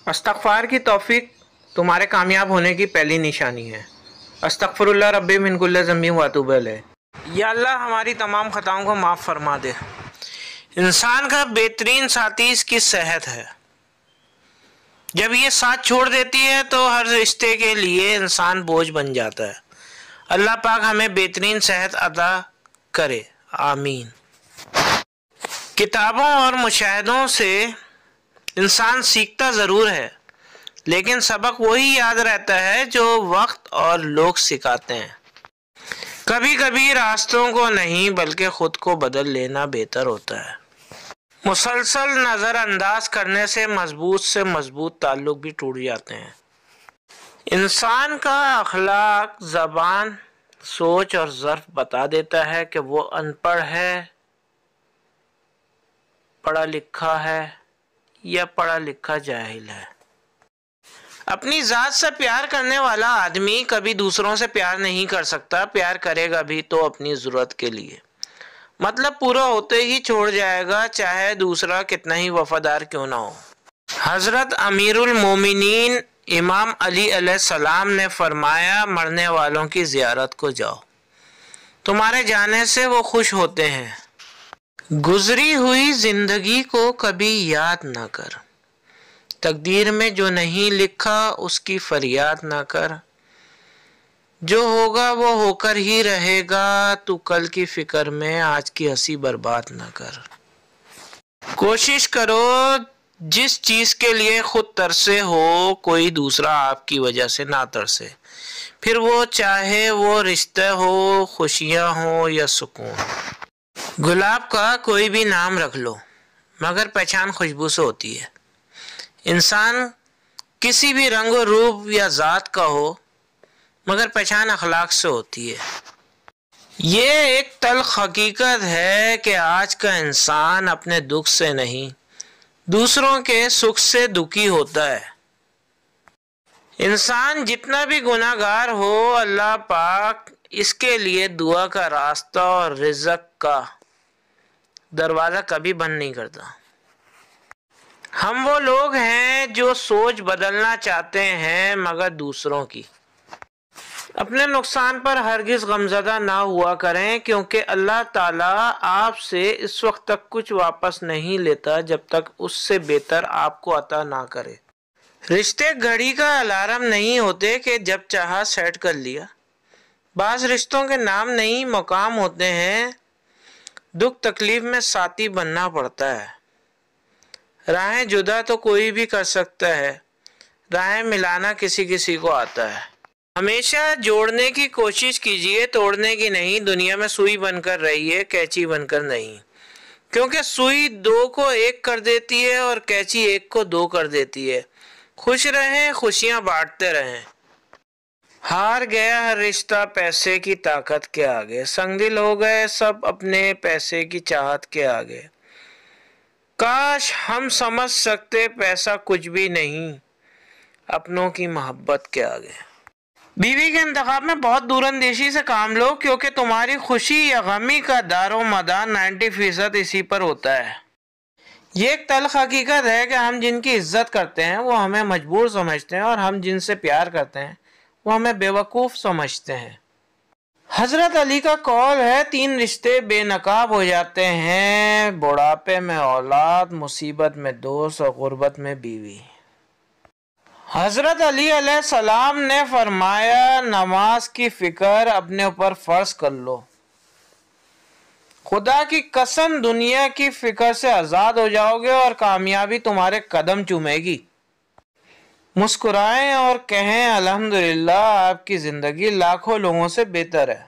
استغفار کی توفیق تمہارے کامیاب ہونے کی پہلی نشانی ہے۔ استغفر اللہ ربی من کل ذنب واتوب الیہ۔ یا اللہ ہماری تمام خطاؤں کو معاف فرما دے۔ انسان کا بہترین ساتھی اس کی صحت ہے۔ جب یہ ساتھ چھوڑ دیتی ہے تو ہر رشتے کے لیے انسان بوجھ بن جاتا ہے۔ اللہ پاک ہمیں بہترین صحت عطا کرے، آمین۔ کتابوں اور مشاہدوں سے انسان سیکھتا ضرور ہے، لیکن سبق وہی یاد رہتا ہے جو وقت اور لوگ سکھاتے ہیں۔ کبھی کبھی راستوں کو نہیں بلکہ خود کو بدل لینا بہتر ہوتا ہے۔ مسلسل نظر انداز کرنے سے مضبوط تعلق بھی ٹوٹ جاتے ہیں۔ انسان کا اخلاق، زبان، سوچ اور ظرف بتا دیتا ہے کہ وہ ان پڑھ ہے، پڑھا لکھا ہے یا پڑھا لکھا جاہل ہے۔ اپنی ذات سے پیار کرنے والا آدمی کبھی دوسروں سے پیار نہیں کر سکتا، پیار کرے گا بھی تو اپنی ضرورت کے لیے، مطلب پورا ہوتے ہی چھوڑ جائے گا، چاہے دوسرا کتنا ہی وفادار کیوں نہ ہو۔ حضرت امیر المومنین امام علی علیہ السلام نے فرمایا، مرنے والوں کی زیارت کو جاؤ، تمہارے جانے سے وہ خوش ہوتے ہیں۔ گزری ہوئی زندگی کو کبھی یاد نہ کر، تقدیر میں جو نہیں لکھا اس کی فریاد نہ کر، جو ہوگا وہ ہو کر ہی رہے گا، تو کل کی فکر میں آج کی ہنسی برباد نہ کر۔ کوشش کرو جس چیز کے لیے خود ترسے ہو کوئی دوسرا آپ کی وجہ سے نہ ترسے، پھر وہ چاہے وہ رشتہ ہو، خوشیاں ہوں یا سکون۔ گلاب کا کوئی بھی نام رکھ لو مگر پہچان خوشبو سے ہوتی ہے۔ انسان کسی بھی رنگ و روپ یا ذات کا ہو مگر پہچان اخلاق سے ہوتی ہے۔ یہ ایک تلخ حقیقت ہے کہ آج کا انسان اپنے دکھ سے نہیں، دوسروں کے سکھ سے دکھی ہوتا ہے۔ انسان جتنا بھی گناہ گار ہو، اللہ پاک اس کے لیے دعا کا راستہ اور رزق کا دروازہ کبھی بند نہیں کرتا۔ ہم وہ لوگ ہیں جو سوچ بدلنا چاہتے ہیں مگر دوسروں کی۔ اپنے نقصان پر ہرگز غمزدہ نہ ہوا کریں، کیونکہ اللہ تعالیٰ آپ سے اس وقت تک کچھ واپس نہیں لیتا جب تک اس سے بہتر آپ کو عطا نہ کرے۔ رشتے گھڑی کا الارم نہیں ہوتے کہ جب چاہا سیٹ کر لیا۔ بعض رشتوں کے نام نہیں مقام ہوتے ہیں، دکھ تکلیف میں ساتھی بننا پڑتا ہے۔ راہیں جدا تو کوئی بھی کر سکتا ہے، راہیں ملانا کسی کسی کو آتا ہے۔ ہمیشہ جوڑنے کی کوشش کیجئے، توڑنے کی نہیں۔ دنیا میں سوئی بن کر رہیے، کینچی بن کر نہیں، کیونکہ سوئی دو کو ایک کر دیتی ہے اور کینچی ایک کو دو کر دیتی ہے۔ خوش رہیں، خوشیاں بانٹتے رہیں۔ ہار گیا ہر رشتہ پیسے کی طاقت کے آگے، سنگ دل ہو گئے سب اپنے پیسے کی چاہت کے آگے۔ کاش ہم سمجھ سکتے پیسہ کچھ بھی نہیں اپنوں کی محبت کے آگے۔ بیوی کے انتخاب میں بہت دور اندیشی سے کام لو، کیونکہ تمہاری خوشی یا غمی کا دار و مدار 90% اسی پر ہوتا ہے۔ یہ ایک تلخ حقیقت ہے کہ ہم جن کی عزت کرتے ہیں وہ ہمیں مجبور سمجھتے ہیں، اور ہم جن سے پیار کرتے ہیں وہ ہمیں بیوقوف سمجھتے ہیں۔ حضرت علی کا قول ہے، 3 رشتے بے نقاب ہو جاتے ہیں، بڑھاپے میں اولاد، مصیبت میں دوست اور غربت میں بیوی۔ حضرت علی علیہ السلام نے فرمایا، نماز کی فکر اپنے اوپر فرض کر لو، خدا کی قسم دنیا کی فکر سے آزاد ہو جاؤ گے اور کامیابی تمہارے قدم چومے گی۔ مسکرائیں اور کہیں الحمدللہ، آپ کی زندگی لاکھوں لوگوں سے بہتر ہے۔